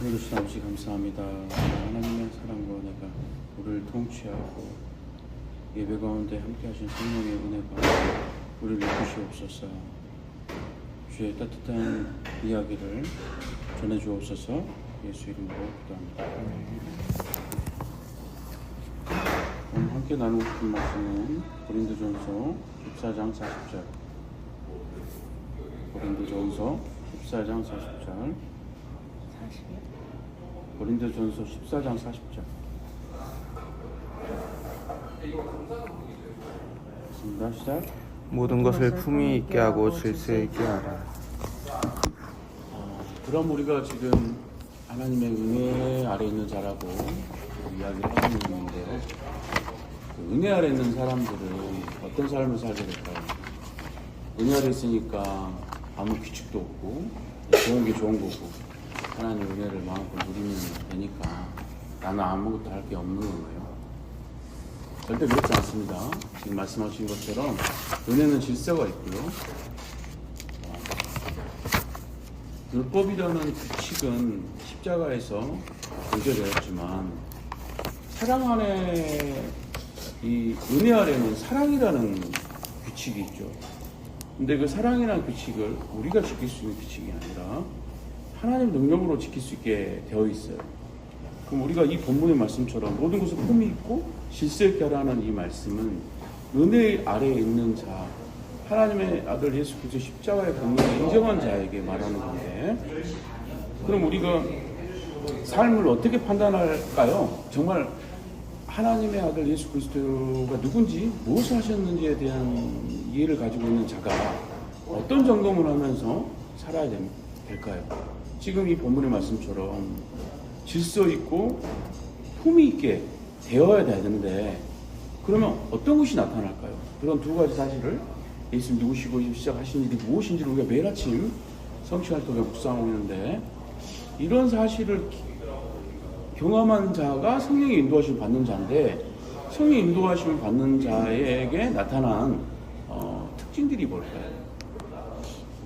그러신 아버지 감사합니다. 하나님의 사랑과 은혜가 우리를 통치하고 예배 가운데 함께 하신 성령의 은혜가 우리를 이끄시옵소서. 주의 따뜻한 이야기를 전해주옵소서. 예수 이름으로 기도합니다. 오늘 함께 나누고 싶은 말씀은 고린도전서 14장 40절. 고린도전서 14장 40절. 고린도전서 14장 40절. 시작. 모든 것을 품위 있게 하고 질서 있게 하라. 그럼 우리가 지금 하나님의 은혜 아래 있는 자라고 이야기를 하고 있는데요. 그 은혜 아래 있는 사람들은 어떤 삶을 살게 될까요? 은혜 아래 있으니까 아무 규칙도 없고 좋은 게 좋은 거고 하나님의 은혜를 마음껏 누리면 되니까 나는 아무것도 할 게 없는 거예요. 절대 그렇지 않습니다. 지금 말씀하신 것처럼 은혜는 질서가 있고요. 율법이라는 규칙은 십자가에서 의결되었지만 사랑 안에 이 은혜 아래는 사랑이라는 규칙이 있죠. 근데 그 사랑이라는 규칙을 우리가 지킬 수 있는 규칙이 아니라 하나님 능력으로 지킬 수 있게 되어 있어요. 그럼 우리가 이 본문의 말씀처럼 모든 것을 품위 있고 질서 있게 하라는 이 말씀은 은혜 아래에 있는 자, 하나님의 아들 예수 그리스도 십자가의 공로를 인정한 자에게 말하는 건데, 그럼 우리가 삶을 어떻게 판단할까요? 정말 하나님의 아들 예수 그리스도가 누군지, 무엇을 하셨는지에 대한 이해를 가지고 있는 자가 어떤 점검을 하면서 살아야 될까요? 지금 이 본문의 말씀처럼 질서 있고 품위 있게 되어야 되는데, 그러면 어떤 것이 나타날까요? 그런 두 가지 사실을 예수님 누구시고 시작하신 일이 무엇인지를 우리가 매일 아침 성취할 때 묵상하고 있는데, 이런 사실을 경험한 자가 성령의 인도하심을 받는 자인데, 성령의 인도하심을 받는 자에게 나타난 특징들이 뭘까요?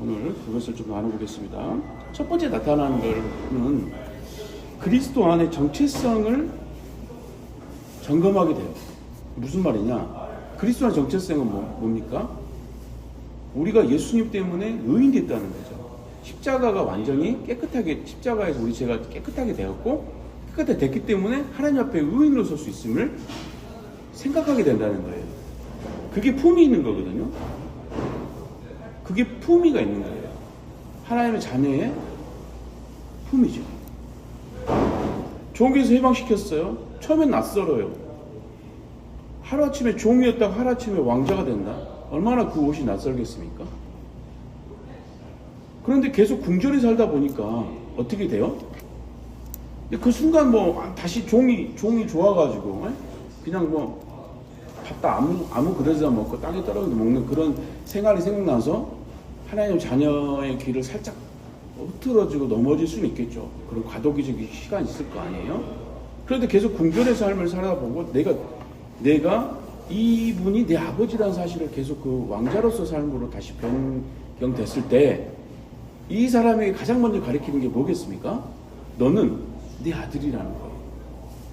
오늘 그것을 좀 나눠보겠습니다. 첫 번째 나타나는 것은 그리스도 안의 정체성을 점검하게 돼요. 무슨 말이냐? 그리스도 안의 정체성은 뭡니까? 우리가 예수님 때문에 의인 됐다는 거죠. 십자가가 완전히 깨끗하게, 십자가에서 우리 죄가 깨끗하게 되었고 깨끗하게 됐기 때문에 하나님 앞에 의인으로 설 수 있음을 생각하게 된다는 거예요. 그게 품이 있는 거거든요. 그게 품위가 있는 거예요. 하나님의 자녀의 품위죠. 종에서 해방시켰어요. 처음엔 낯설어요. 하루아침에 종이었다가 하루아침에 왕자가 된다. 얼마나 그 옷이 낯설겠습니까? 그런데 계속 궁전에 살다 보니까 어떻게 돼요? 근데 그 순간 다시 종이 좋아가지고 그냥 밥도 아무 그릇에다 먹고 땅에 떨어져서 먹는 그런 생활이 생각나서 하나님 자녀의 길을 살짝 흐트러지고 넘어질 수는 있겠죠. 그런 과도기적인 시간이 있을 거 아니에요? 그런데 계속 궁전의 삶을 살아보고 내가 이분이 내 아버지라는 사실을 계속 그 왕자로서 삶으로 다시 변경됐을 때 이 사람에게 가장 먼저 가리키는 게 뭐겠습니까? 너는 내 아들이라는 거예요.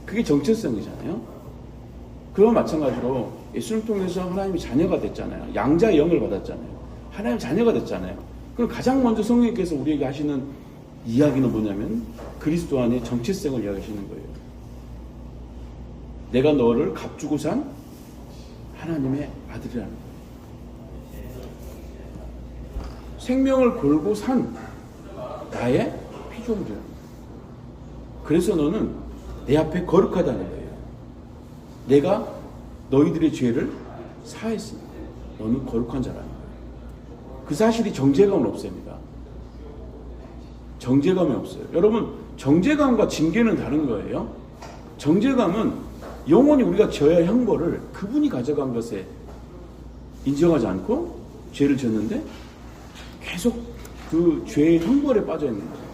그게 정체성이잖아요. 그와 마찬가지로 예수를 통해서 하나님의 자녀가 됐잖아요. 양자의 영을 받았잖아요. 하나님의 자녀가 됐잖아요. 그럼 가장 먼저 성령님께서 우리에게 하시는 이야기는 뭐냐면 그리스도 안에 정체성을 이야기하시는 거예요. 내가 너를 값주고 산 하나님의 아들이라는 거예요. 생명을 걸고 산 나의 피조물이라는 거예요. 그래서 너는 내 앞에 거룩하다는 거예요. 내가 너희들의 죄를 사했으니까 너는 거룩한 자라는 거예요. 그 사실이 정죄감을 없앱니다. 정죄감이 없어요. 여러분, 정죄감과 징계는 다른 거예요. 정죄감은 영원히 우리가 져야 형벌을 그분이 가져간 것에 인정하지 않고 죄를 졌는데 계속 그 죄의 형벌에 빠져 있는 거예요.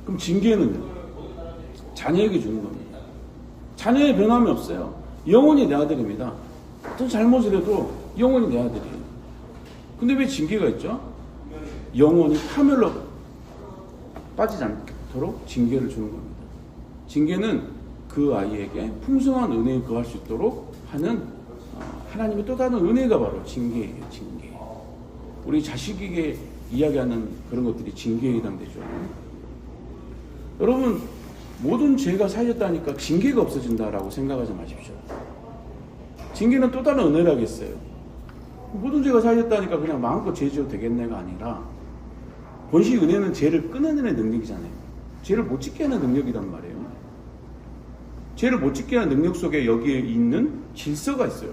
그럼 징계는요? 자녀에게 주는 겁니다. 자녀의 변함이 없어요. 영원히 내 아들입니다. 어떤 잘못을 해도 영원히 내 아들이에요. 근데 왜 징계가 있죠? 영원히 파멸로 빠지지 않도록 징계를 주는 겁니다. 징계는 그 아이에게 풍성한 은혜에 거할 수 있도록 하는 하나님의 또 다른 은혜가 바로 징계예요. 징계. 우리 자식에게 이야기하는 그런 것들이 징계에 해당되죠. 여러분, 모든 죄가 사해졌다니까 징계가 없어진다라고 생각하지 마십시오. 징계는 또 다른 은혜라겠어요. 모든 죄가 사해졌다니까 그냥 마음껏 죄 지어도 되겠네가 아니라, 본시 은혜는 죄를 끊어내는 능력이잖아요. 죄를 못 짓게 하는 능력이란 말이에요. 죄를 못 짓게 하는 능력 속에 여기에 있는 질서가 있어요.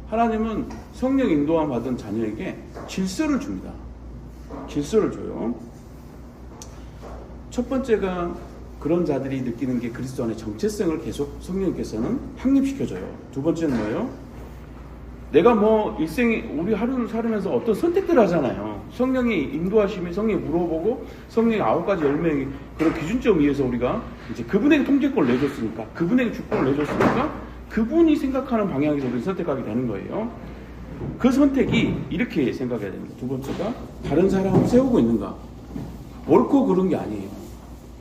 하나님은 성령 인도함 받은 자녀에게 질서를 줍니다. 질서를 줘요. 첫 번째가 그런 자들이 느끼는 게 그리스도 안의 정체성을 계속 성령님께서는 확립시켜줘요. 두 번째는 뭐예요? 내가 뭐 우리 하루를 살으면서 어떤 선택들을 하잖아요. 성령이 인도하심이 성령이 물어보고 성령이 9가지 열매의 그런 기준점 위에서 우리가 이제 그분에게 통제권을 내줬으니까, 그분에게 주권을 내줬으니까 그분이 생각하는 방향에서 우리가 선택하게 되는 거예요. 그 선택이 이렇게 생각해야 됩니다. 두 번째가 다른 사람을 세우고 있는가. 옳고 그른 게 아니에요.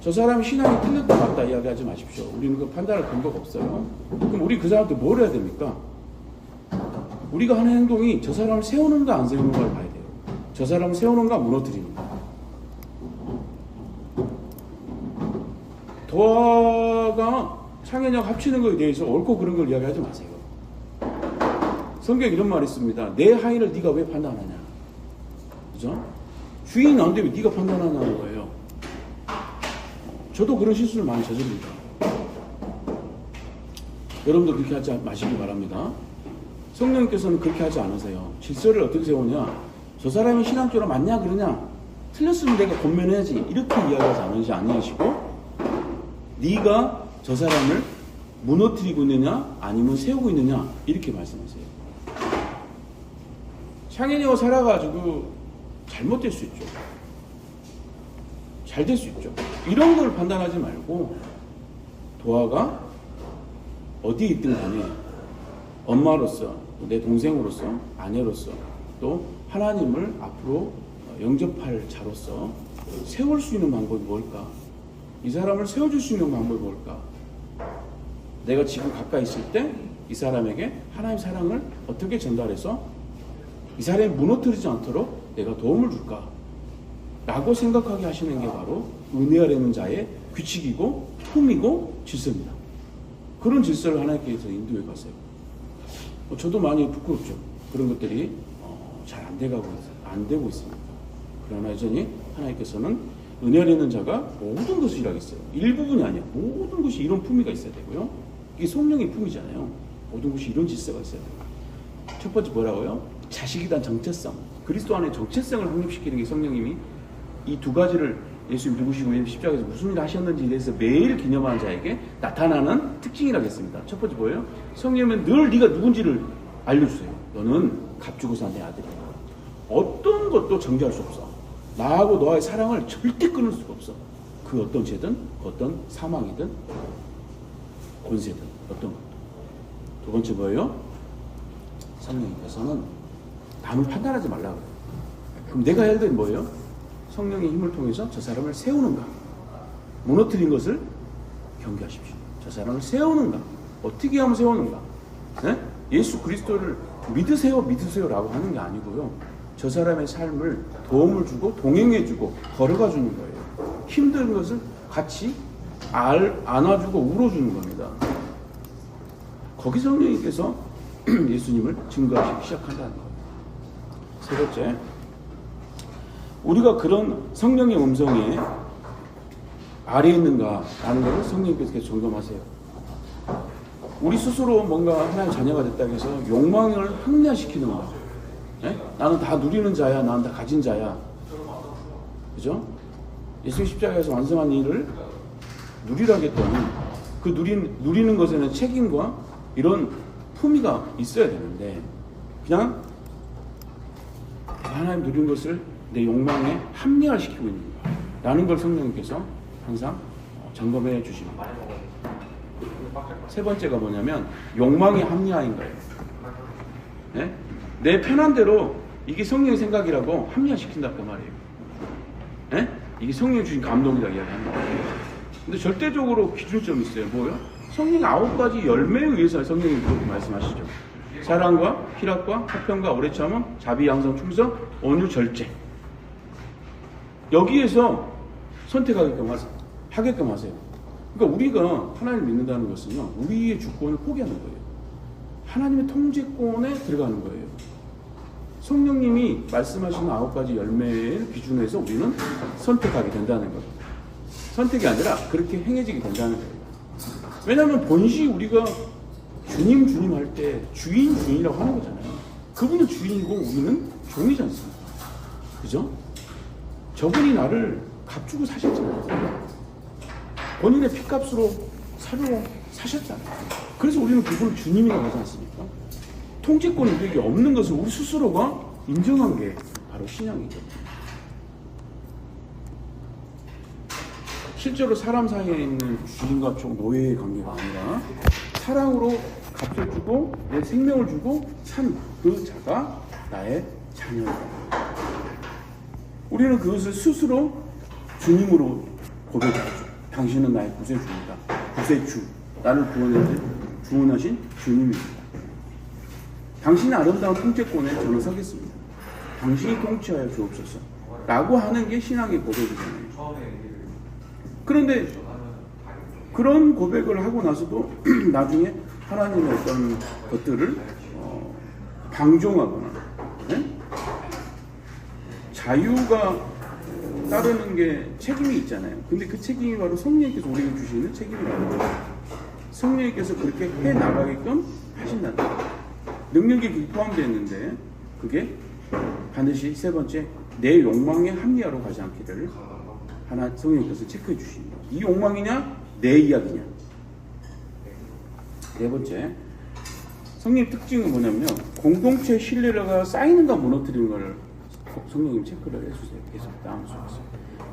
저 사람이 신앙이 틀렸다 맞다 이야기하지 마십시오. 우리는 그 판단할 근거가 없어요. 그럼 우리 그 사람한테 뭘 해야 됩니까? 우리가 하는 행동이 저 사람을 세우는가 안 세우는가를 봐야 돼요. 저 사람을 세우는가 무너뜨리는가. 도화가 창현이하고 합치는 것에 대해서 옳고 그른 걸 이야기하지 마세요. 성경에 이런 말이 있습니다. 내 하인을 네가 왜 판단하냐. 그죠? 주인이 안 되면 네가 판단하냐는 거예요. 저도 그런 실수를 많이 저지릅니다. 여러분도 그렇게 하지 마시기 바랍니다. 성령님께서는 그렇게 하지 않으세요. 질서를 어떻게 세우냐. 저 사람이 신앙적으로 맞냐 그러냐. 틀렸으면 내가 권면해야지. 이렇게 이야기하지 아니하시고, 네가 저 사람을 무너뜨리고 있느냐 아니면 세우고 있느냐 이렇게 말씀하세요. 창현이가 살아가지고 잘못될 수 있죠. 잘 될 수 있죠. 이런 걸 판단하지 말고, 도화가 어디에 있든 간에 엄마로서, 내 동생으로서, 아내로서, 또 하나님을 앞으로 영접할 자로서 세울 수 있는 방법이 뭘까? 이 사람을 세워줄 수 있는 방법이 뭘까? 내가 지금 가까이 있을 때 이 사람에게 하나님의 사랑을 어떻게 전달해서 이 사람이 무너뜨리지 않도록 내가 도움을 줄까? 라고 생각하게 하시는 게 바로 은혜하려는 자의 규칙이고 품이고 질서입니다. 그런 질서를 하나님께서 인도해 가세요. 저도 많이 부끄럽죠. 그런 것들이 잘 안 되고 있습니다. 그러나 여전히 하나님께서는 은혜하려는 자가 모든 것을 일하겠어요. 일부분이 아니야. 모든 것이 이런 품위가 있어야 되고요. 이게 성령의 품이잖아요. 모든 것이 이런 질서가 있어야 돼요. 첫 번째 뭐라고요? 자식에 대한 정체성. 그리스도 안에 정체성을 확립시키는 게 성령님이 이 두 가지를 예수님 누구시고 십자가에서 무슨 일을 하셨는지에 대해서 매일 기념하는 자에게 나타나는 특징이라겠습니다. 첫 번째 뭐예요? 성령님은 늘 네가 누군지를 알려주세요. 너는 값주고 산 내 아들이야. 어떤 것도 정죄할 수 없어. 나하고 너와의 사랑을 절대 끊을 수가 없어. 그 어떤 죄든, 어떤 사망이든, 권세든, 어떤 것도. 두 번째 뭐예요? 성령님께서는 남을 판단하지 말라고 그래요. 그럼 내가 해야 될 건 뭐예요? 성령의 힘을 통해서 저 사람을 세우는가? 무너뜨린 것을 경계하십시오. 저 사람을 세우는가? 어떻게 하면 세우는가? 네? 예수 그리스도를 믿으세요라고 하는 게 아니고요. 저 사람의 삶을 도움을 주고 동행해주고 걸어가 주는 거예요. 힘든 것을 같이 안아주고 울어주는 겁니다. 거기 성령님께서 예수님을 증거하시기 시작한다는 거예요. 세 번째, 우리가 그런 성령의 음성에 아래에 있는가라는 것을 성령님께서 계속 점검하세요. 우리 스스로 뭔가 하나님의 자녀가 됐다고 해서 욕망을 확대시키는 거야. 네? 나는 다 누리는 자야. 나는 다 가진 자야. 그죠? 예수 십자가에서 완성한 일을 누리라 했더니 그 누리는 것에는 책임과 이런 품위가 있어야 되는데 그냥 하나님 누리는 것을 내 욕망에 합리화시키고 있는 거야. 라는 걸 성령님께서 항상 점검해 주십니다. 세 번째가 뭐냐면 욕망의 합리화인 거예요. 네? 내 편한 대로 이게 성령의 생각이라고 합리화시킨다 그 말이에요. 네? 이게 성령이 주신 감동이라고 이야기합니다. 근데 절대적으로 기준점이 있어요. 뭐요? 성령의 9가지 열매에 의해서 성령이 그렇게 말씀하시죠. 사랑과 희락과 화평과 오래 참음, 자비, 양성, 충성, 온유, 절제. 여기에서 선택하게끔 하세요. 그러니까 우리가 하나님을 믿는다는 것은요, 우리의 주권을 포기하는 거예요. 하나님의 통제권에 들어가는 거예요. 성령님이 말씀하시는 9가지 열매를 기준해서 우리는 선택하게 된다는 거예요. 선택이 아니라 그렇게 행해지게 된다는 거예요. 왜냐하면 본시 우리가 주님 할 때 주인이라고 하는 거잖아요. 그분은 주인이고 우리는 종이지 않습니까? 그죠? 저분이 나를 값주고 사셨잖아요. 본인의 피값으로 사료로 사셨잖아요. 그래서 우리는 그분을 주님이라고 하지 않습니까? 통제권이 우리에게 없는 것을 우리 스스로가 인정한 게 바로 신앙이죠. 실제로 사람 사이에 있는 주인과 노예의 관계가 아니라 사랑으로 값을 주고 내 생명을 주고 산 그 자가 나의 자녀이다. 우리는 그것을 스스로 주님으로 고백하죠. 당신은 나의 구세주입니다. 구세주, 나를 구원하신 주님입니다. 당신의 아름다운 통제권에 저는 서겠습니다. 당신이 통치하여 주옵소서 라고 하는 게 신앙의 고백이잖아요. 그런데 그런 고백을 하고 나서도 나중에 하나님의 어떤 것들을 방종하거나 자유가 따르는 게 책임이 있잖아요. 근데 그 책임이 바로 성령님께서 우리에게 주시는 책임이라는 거예요. 성령님께서 그렇게 해 나가게끔 하신다는 거예요. 능력이 그게 포함되어 있는데 그게 반드시 세 번째, 내 욕망에 합리화로 가지 않기를 성령님께서 체크해 주십니다. 이 욕망이냐 내 이야기냐. 네 번째, 성령 특징은 뭐냐면요, 공동체 신뢰가 쌓이는가 무너뜨리는 걸 성령님 체크를 해주세요. 계속 다음 수업에서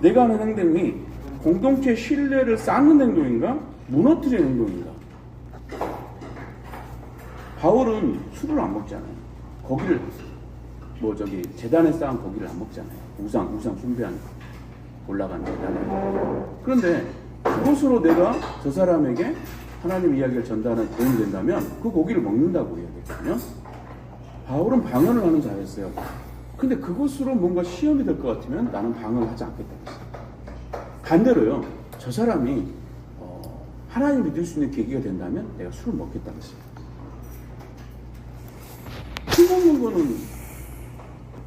내가 하는 행동이 공동체 신뢰를 쌓는 행동인가 무너뜨리는 행동인가. 바울은 술을 안 먹잖아요. 고기를 제단에 쌓은 고기를 안 먹잖아요. 우상 숭배하는 올라가는 계단에. 그런데 그것으로 내가 저 사람에게 하나님 이야기를 전달하는 도움이 된다면 그 고기를 먹는다고 이야기했거든요. 바울은 방언을 하는 자였어요. 근데 그것으로 뭔가 시험이 될 것 같으면 나는 방언을 하지 않겠다고 했어요. 반대로요, 저 사람이 하나님 믿을 수 있는 계기가 된다면 내가 술을 먹겠다고 했어요. 술 먹는 거는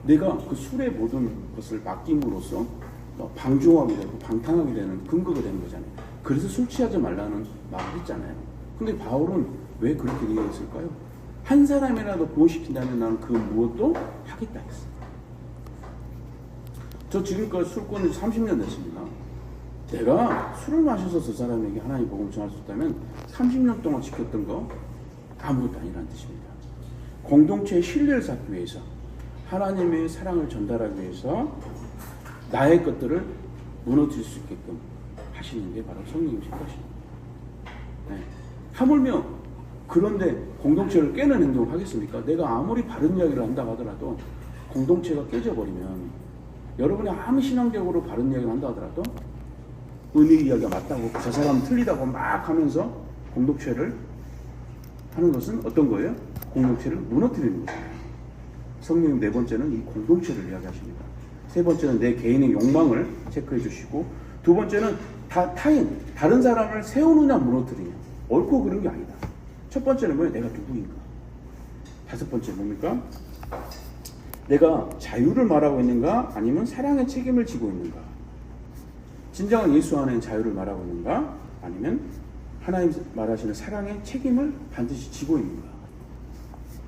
내가 그 술의 모든 것을 맡김으로써 방종하게 되고 방탕하게 되는 근거가 되는 거잖아요. 그래서 술 취하지 말라는 말을 했잖아요. 근데 바울은 왜 그렇게 얘기했을까요? 한 사람이라도 구원시킨다면 나는 그 무엇도 하겠다 했어요. 저 지금까지 술꾼이 30년 됐습니다. 내가 술을 마셔서 저 사람에게 하나님 복음을 전할 수 있다면 30년 동안 지켰던 거 아무것도 아니라는 뜻입니다. 공동체의 신뢰를 쌓기 위해서, 하나님의 사랑을 전달하기 위해서 나의 것들을 무너뜨릴 수 있게끔 하시는 게 바로 성령님이신 것입니다. 네. 하물며 그런데 공동체를 깨는 행동을 하겠습니까? 내가 아무리 바른 이야기를 한다고 하더라도 공동체가 깨져버리면, 여러분이 아무 신앙적으로 바른 이야기를 한다 하더라도 은혜 이야기가 맞다고 저 사람은 틀리다고 막 하면서 공동체를 하는 것은 어떤 거예요? 공동체를 무너뜨리는 거예요. 성령님 네 번째는 이 공동체를 이야기하십니다. 세 번째는 내 개인의 욕망을 체크해 주시고, 두 번째는 타인, 다른 사람을 세우느냐 무너뜨리냐, 옳고 그른 게 아니다. 첫 번째는 뭐예요? 내가 누구인가. 다섯 번째 뭡니까? 내가 자유를 말하고 있는가 아니면 사랑의 책임을 지고 있는가. 진정한 예수 안에 자유를 말하고 있는가 아니면 하나님 말하시는 사랑의 책임을 반드시 지고 있는가.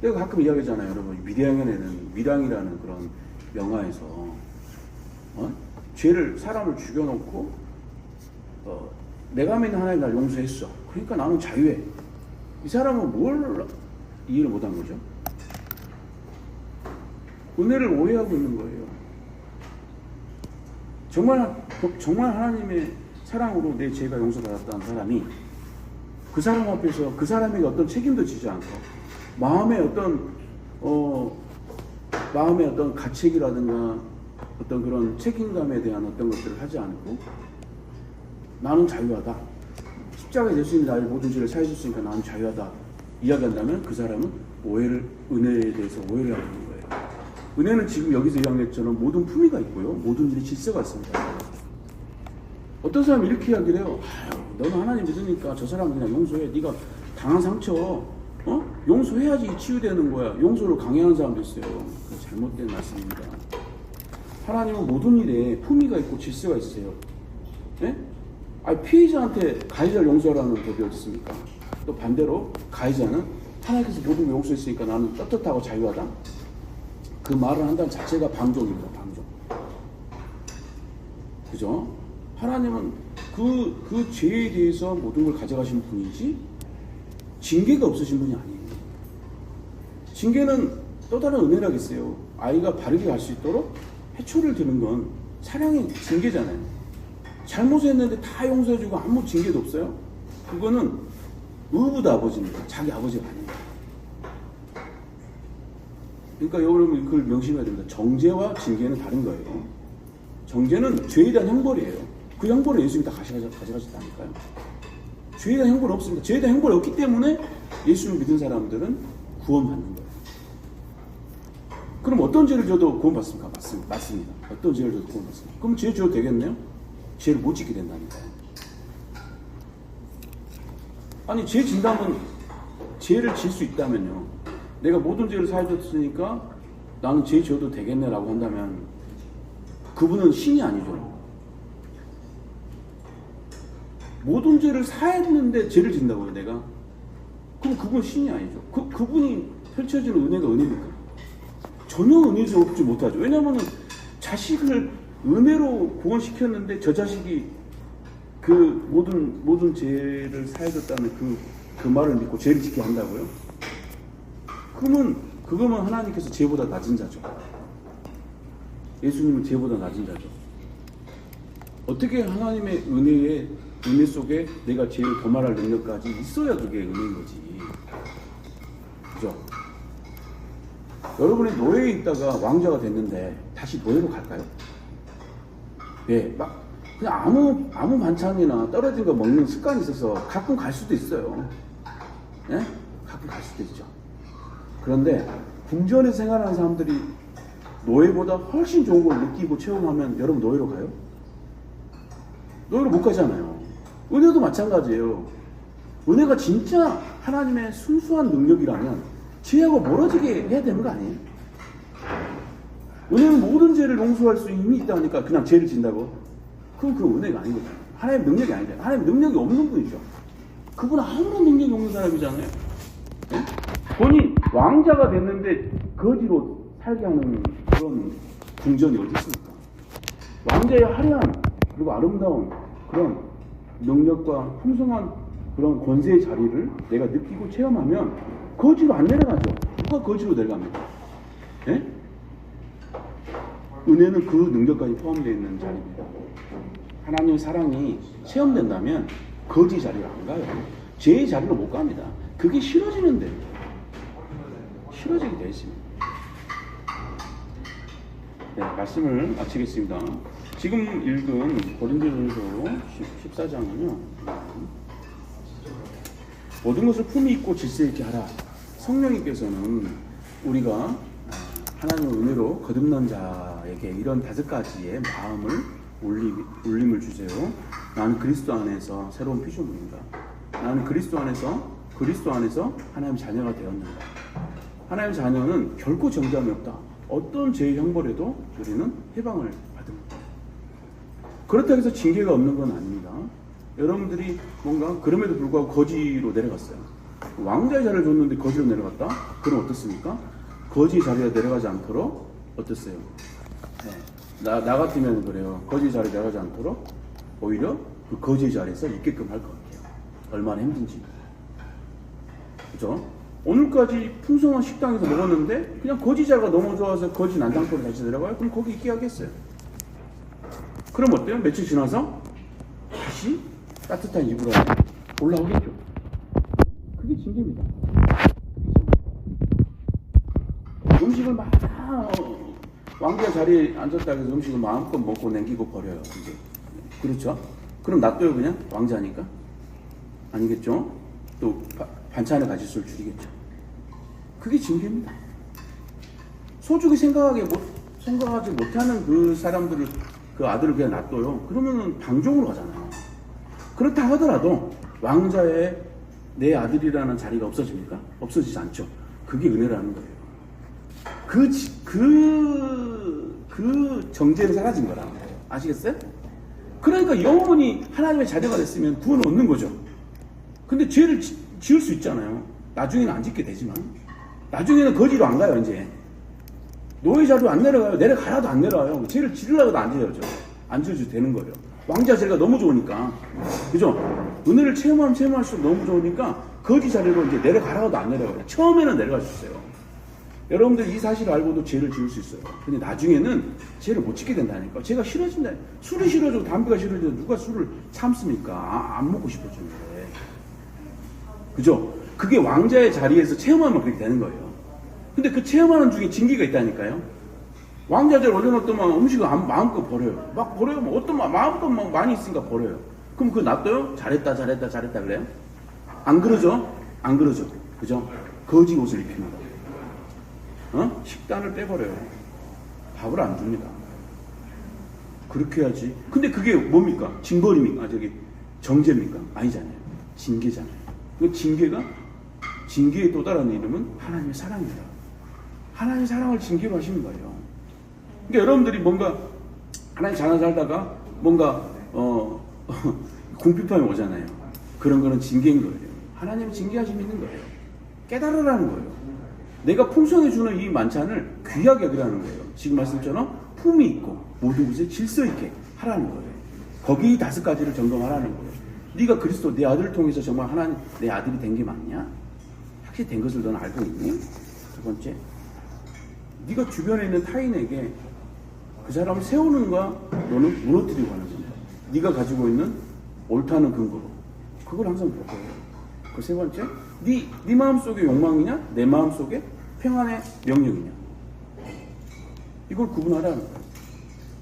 내가 가끔 이야기하잖아요. 여러분, 위량이라는 그런 영화에서 죄를, 사람을 죽여놓고 내가 믿는 하나님 날 용서했어. 그러니까 나는 자유해. 이 사람은 뭘 이해를 못한 거죠? 은혜를 오해하고 있는 거예요. 정말 하나님의 사랑으로 내 죄가 용서받았다는 사람이 그 사람 앞에서 그 사람에게 어떤 책임도 지지 않고 마음의 어떤 가책이라든가 어떤 그런 책임감에 대한 어떤 것들을 하지 않고 나는 자유하다. 십자가에 예수님이 나의 모든 죄를 사해줬으니까 나는 자유하다. 이야기한다면 그 사람은 은혜에 대해서 오해를 하고 있는 거예요. 은혜는 지금 여기서 이야기했처럼 모든 품위가 있고요. 모든 일이 질서가 있습니다. 어떤 사람이 이렇게 이야기를 해요. 너는 하나님 믿으니까 저 사람 그냥 용서해. 네가 당한 상처 용서해야지 치유되는 거야. 용서를 강요하는 사람도 있어요. 그건 잘못된 말씀입니다. 하나님은 모든 일에 품위가 있고 질서가 있어요. 네? 피해자한테 가해자를 용서하라는 법이 어디 있습니까? 또 반대로 가해자는 하나님께서 모든 걸 용서했으니까 나는 떳떳하고 자유하다. 그 말을 한다는 자체가 방종입니다. 방종. 그죠? 하나님은 그 죄에 대해서 모든 걸 가져가신 분이지 징계가 없으신 분이 아니에요. 징계는 또 다른 은혜라겠어요. 아이가 바르게 갈 수 있도록 해초를 드는 건 사랑의 징계잖아요. 잘못했는데 다 용서해주고 아무 징계도 없어요. 그거는 의붓 아버지입니다. 자기 아버지가 아닙니다. 그러니까 여러분 그걸 명심해야 됩니다. 정죄와 징계는 다른 거예요. 정죄는 죄에 대한 형벌이에요. 그 형벌을 예수님이 다 가져가셨다니까요. 죄에 대한 형벌은 없습니다. 죄에 대한 형벌이 없기 때문에 예수를 믿은 사람들은 구원받는 거예요. 그럼 어떤 죄를 져도 구원받습니까? 맞습니다. 어떤 죄를 져도 구원받습니다. 그럼 죄 지어도 되겠네요? 죄를 못 짓게 된다니까요. 아니 죄 진다면 죄를 질 수 있다면요. 내가 모든 죄를 사해줬으니까 나는 죄 지어도 되겠네라고 한다면 그분은 신이 아니죠. 모든 죄를 사했는데 죄를 진다고요, 내가? 그럼 그분 신이 아니죠. 그분이 펼쳐지는 은혜가 은혜입니까? 전혀 은혜지 없지 못하죠. 왜냐하면 자식을 은혜로 구원시켰는데 저 자식이 그 모든 죄를 사해줬다는 그 말을 믿고 죄를 짓게 한다고요? 그거면 하나님께서 죄보다 낮은 자죠. 예수님은 죄보다 낮은 자죠. 어떻게 하나님의 은혜 속에 내가 죄를 범할 능력까지 있어야 그게 은혜인 거지. 그죠? 여러분이 노예에 있다가 왕자가 됐는데 다시 노예로 갈까요? 예, 막 그냥 아무 반찬이나 떨어진 거 먹는 습관이 있어서 가끔 갈 수도 있어요. 예? 가끔 갈 수도 있죠. 그런데 궁전에 생활하는 사람들이 노예보다 훨씬 좋은 걸 느끼고 체험하면 여러분 노예로 가요? 노예로 못 가잖아요. 은혜도 마찬가지예요. 은혜가 진짜 하나님의 순수한 능력이라면 죄하고 멀어지게 해야 되는 거 아니에요? 은혜는 모든 죄를 용서할 수 있는 힘이 있다니까 그냥 죄를 진다고? 그럼 그 은혜가 아닌 거죠. 하나님의 능력이 아닌데 하나님의 능력이 없는 분이죠. 그분은 아무런 능력이 없는 사람이잖아요. 네? 본인 왕자가 됐는데 거지로 살게 하는 그런 궁전이 어디 있습니까? 왕자의 화려한 그리고 아름다운 그런 능력과 풍성한 그런 권세의 자리를 내가 느끼고 체험하면 거지로 안 내려가죠. 누가 거지로 내려갑니까? 예? 은혜는 그 능력까지 포함되어 있는 자리입니다. 하나님의 사랑이 체험된다면 거지 자리로 안 가요. 죄의 자리로 못 갑니다. 그게 싫어지는데 싫어지게 되어 있습니다. 네, 말씀을 마치겠습니다. 지금 읽은 고린도전서 14장은요. 모든 것을 품위 있고 질서 있게 하라. 성령님께서는 우리가 하나님의 은혜로 거듭난 자에게 이런 5가지의 마음을 울림을 주세요. 나는 그리스도 안에서 새로운 피조물인가. 나는 그리스도 안에서 하나님 자녀가 되었는가. 하나님 자녀는 결코 정죄함이 없다. 어떤 죄의 형벌에도 우리는 해방을 받습니다. 그렇다고 해서 징계가 없는 건 아닙니다. 여러분들이 뭔가 그럼에도 불구하고 거지로 내려갔어요. 왕자의 자리를 줬는데 거지로 내려갔다? 그럼 어떻습니까? 거지의 자리에 내려가지 않도록 어땠어요? 네. 나 같으면 그래요. 거지의 자리에 내려가지 않도록 오히려 그 거지의 자리에서 있게끔 할 것 같아요. 얼마나 힘든지. 그죠? 오늘까지 풍성한 식당에서 먹었는데 그냥 거지 자리가 너무 좋아서 거지 난장터로 다시 내려가요? 그럼 거기 있게 하겠어요. 그럼 어때요? 며칠 지나서 다시 따뜻한 이불 안에 올라오겠죠. 그게 징계입니다. 음식을 막 왕자 자리에 앉았다 해서 음식을 마음껏 먹고 남기고 버려요. 이제. 그렇죠? 그럼 놔둬요 그냥? 왕자니까? 아니겠죠? 또 반찬에 가짓수를 줄이겠죠. 그게 징계입니다. 소중히 생각하지 못하는 그 사람들을, 그 아들을 그냥 놔둬요. 그러면은 방종으로 가잖아요. 그렇다 하더라도 왕자의 내 아들이라는 자리가 없어집니까? 없어지지 않죠. 그게 은혜라는 거예요. 그 정죄는 사라진 거라는 거예요. 아시겠어요? 그러니까 영원히 하나님의 자녀가 됐으면 구원을 얻는 거죠. 근데 죄를 지을 수 있잖아요. 나중에는 안 짓게 되지만. 나중에는 거지로 안 가요, 이제. 노예 자리로 안 내려가요. 내려가라도 안 내려와요. 죄를 지으려고도 안 지어져. 안 지어도 되는 거예요. 왕자 자리가 너무 좋으니까. 그죠? 은혜를 체험하면 체험할수록 너무 좋으니까 거지 자리로 이제 내려가라고도 안 내려가요. 처음에는 내려갈 수 있어요. 여러분들 이 사실을 알고도 죄를 지을 수 있어요. 근데 나중에는 죄를 못 지게 된다니까. 죄가 싫어진다. 술이 싫어지고 담배가 싫어지고 누가 술을 참습니까? 안 먹고 싶어지는데. 그죠? 그게 왕자의 자리에서 체험하면 그렇게 되는 거예요. 근데 그 체험하는 중에 징계가 있다니까요. 왕자 자리에 올려놓더만 음식을 마음껏 버려요. 막 버려요. 어떤 마음껏 많이 있으니까 버려요. 그럼 그거 놔둬요? 잘했다 그래요? 안 그러죠? 안 그러죠. 그죠? 거지 옷을 입힙니다. 식단을 빼버려요. 밥을 안 줍니다. 그렇게 해야지. 근데 그게 뭡니까? 징벌입니까? 정죄입니까? 아니잖아요. 징계잖아요. 그 징계의 또 다른 이름은 하나님의 사랑입니다. 하나님의 사랑을 징계로 하시는 거예요. 그러니까 여러분들이 뭔가 하나님 자나 살다가 뭔가 궁핍함이 오잖아요. 그런 거는 징계인 거예요. 하나님의 징계하심이 있는 거예요. 깨달으라는 거예요. 내가 풍성해 주는 이 만찬을 귀하게 여기라는 거예요. 지금 말씀처럼 품이 있고 모든 것에 질서 있게 하라는 거예요. 거기 5가지를 점검하라는 거예요. 네가 그리스도 내 아들을 통해서 정말 하나님 내 아들이 된 게 맞냐? 확실히 된 것을 너는 알고 있니? 두 번째, 네가 주변에 있는 타인에게 그 사람을 세우는 거야? 너는 무너뜨리고 하는 거야? 네가 가지고 있는 옳다는 근거로 그걸 항상 볼 거예요. 그 세 번째, 네 마음속의 욕망이냐? 내 마음속의 평안의 명령이냐? 이걸 구분하라는 거예요.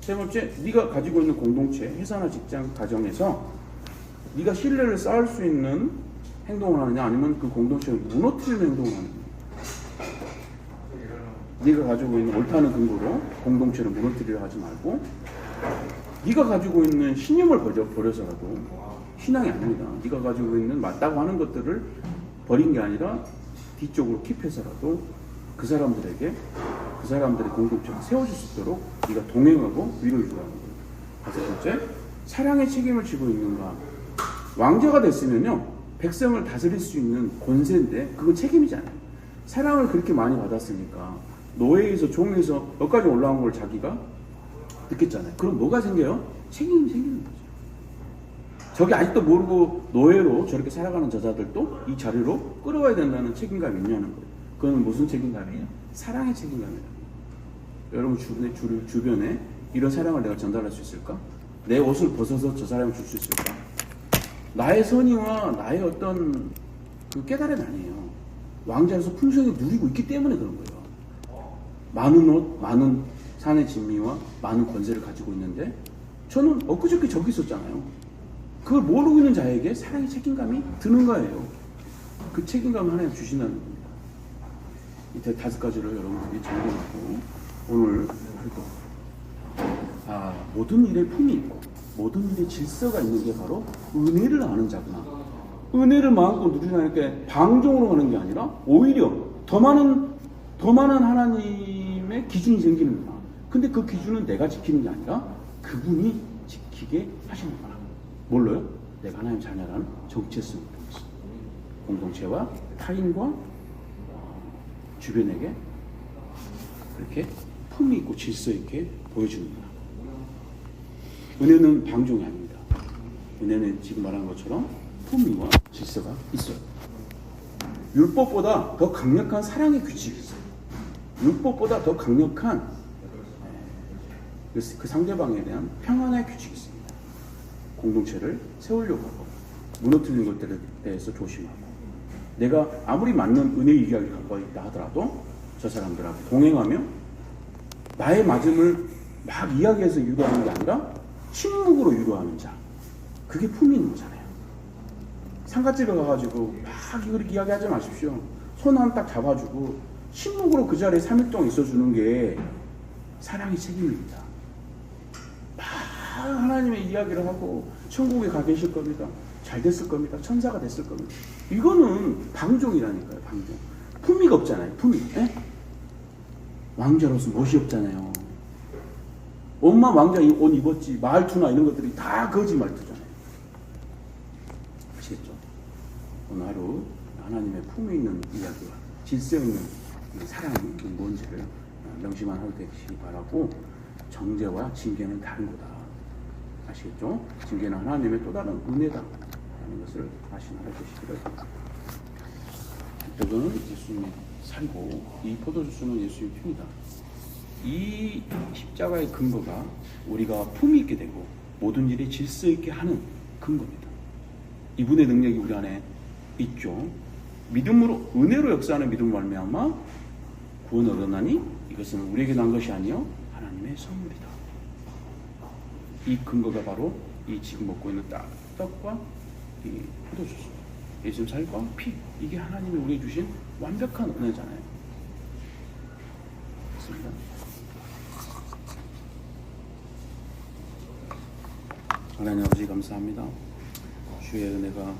세 번째, 네가 가지고 있는 공동체, 회사나 직장, 가정에서 네가 신뢰를 쌓을 수 있는 행동을 하느냐, 아니면 그 공동체를 무너뜨리는 행동을 하느냐. 네가 가지고 있는 옳다는 근거로 공동체를 무너뜨리려 하지 말고, 네가 가지고 있는 신념을 버려서라도, 신앙이 아닙니다. 네가 가지고 있는 맞다고 하는 것들을 버린 게 아니라 뒤쪽으로 킵해서라도 그 사람들에게 그 사람들의 공동체를 세워줄 수 있도록 네가 동행하고 위로해 주라는 거예요. 다섯 번째, 사랑의 책임을 지고 있는가. 왕자가 됐으면요, 백성을 다스릴 수 있는 권세인데 그건 책임이잖아요. 사랑을 그렇게 많이 받았으니까 노예에서 종에서 여기까지 올라온 걸 자기가 느꼈잖아요. 그럼 뭐가 생겨요? 책임이 생기는 거죠. 저게 아직도 모르고 노예로 저렇게 살아가는 저자들도 이 자리로 끌어와야 된다는 책임감이 있냐는 거예요. 그건 무슨 책임감이에요? 사랑의 책임감이에요. 여러분 주변에 이런 사랑을 내가 전달할 수 있을까? 내 옷을 벗어서 저 사람을 줄 수 있을까? 나의 선의와 나의 어떤 그 깨달음이 아니에요. 왕자로서 풍성히 누리고 있기 때문에 그런 거예요. 많은 옷, 많은 산의 진미와 많은 권세를 가지고 있는데 저는 엊그저께 저기 있었잖아요. 그걸 모르고 있는 자에게 사랑의 책임감이 드는 거예요. 그 책임감을 하나님 주신다는 겁니다. 이때 5가지를 여러분들이 점검하고 오늘 모든 일에 품이 있고 모든 일에 질서가 있는 게 바로 은혜를 아는 자구나. 은혜를 마음껏 누리라니까 방종으로 가는 게 아니라 오히려 더 많은 하나님의 기준이 생기는구나. 근데 그 기준은 내가 지키는 게 아니라 그분이 지키게 하시는 거야. 뭘로요? 내가 하나님 자녀라는 정체성을 통해서 공동체와 타인과 주변에게 그렇게 품이 있고 질서 있게 보여주는 거야. 은혜는 방종이 아닙니다. 은혜는 지금 말한 것처럼 품위와 질서가 있어요. 율법보다 더 강력한 사랑의 규칙이 있어요. 율법보다 더 강력한 그 상대방에 대한 평안의 규칙이 있습니다. 공동체를 세우려고 하고 무너뜨리는 것들에 대해서 조심하고 내가 아무리 맞는 은혜 이야기를 갖고 있다 하더라도 저 사람들하고 동행하며 나의 맞음을 막 이야기해서 위로하는 게 아니라 침묵으로 위로하는 자. 그게 품이 있는 거잖아요. 상갓집에 가가지고 막 이렇게 이야기하지 마십시오. 손 한 딱 잡아주고 침묵으로 그 자리에 3일 동안 있어주는 게 사랑의 책임입니다. 막 하나님의 이야기를 하고 천국에 가 계실 겁니다. 잘 됐을 겁니다. 천사가 됐을 겁니다. 이거는 방종이라니까요. 방종. 품위가 없잖아요. 품위. 에? 왕자로서 멋이 없잖아요. 엄마 왕자 옷 입었지 말투나 이런 것들이 다 거짓 말투잖아요. 아시겠죠? 오늘 하루 하나님의 품위 있는 이야기와 질서 있는 사랑이 뭔지를 명심한 하루 되시기 바라고, 정죄와 징계는 다른 거다. 아시겠죠? 징계는 하나님의 또 다른 은혜다라는 것을 아시는 하루 되시기를. 이쪽은 예수님의 살고 이 포도주스는 예수님의 피입니다. 이 십자가의 근거가 우리가 품위 있게 되고 모든 일이 질서 있게 하는 근거입니다. 이분의 능력이 우리 안에 있죠. 믿음으로, 은혜로 역사하는 믿음을 말미암아 구원을 얻었나니 이것은 우리에게 난 것이 아니요 하나님의 선물이다. 이 근거가 바로 이 지금 먹고 있는 떡과 이 포도주스, 예수님 살과 피, 이게 하나님이 우리에게 주신 완벽한 은혜잖아요. 그렇습니다. 하나님 아버지 감사합니다. 주의 은혜가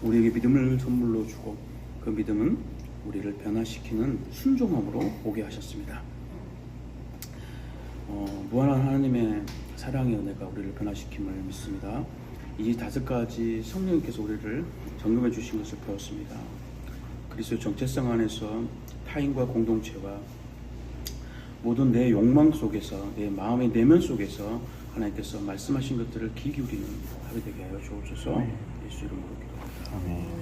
우리에게 믿음을 선물로 주고 그 믿음은 우리를 변화시키는 순종함으로 오게 하셨습니다. 무한한 하나님의 사랑의 은혜가 우리를 변화시킴을 믿습니다. 이 5가지 성령님께서 우리를 점검해 주신 것을 배웠습니다. 그리스도의 정체성 안에서 타인과 공동체와 모든 내 욕망 속에서, 내 마음의 내면 속에서 하나님께서 말씀하신 것들을 귀 기울이는 하루 되게 하여 주옵소서. 예수 이름으로 기도합니다. 아멘.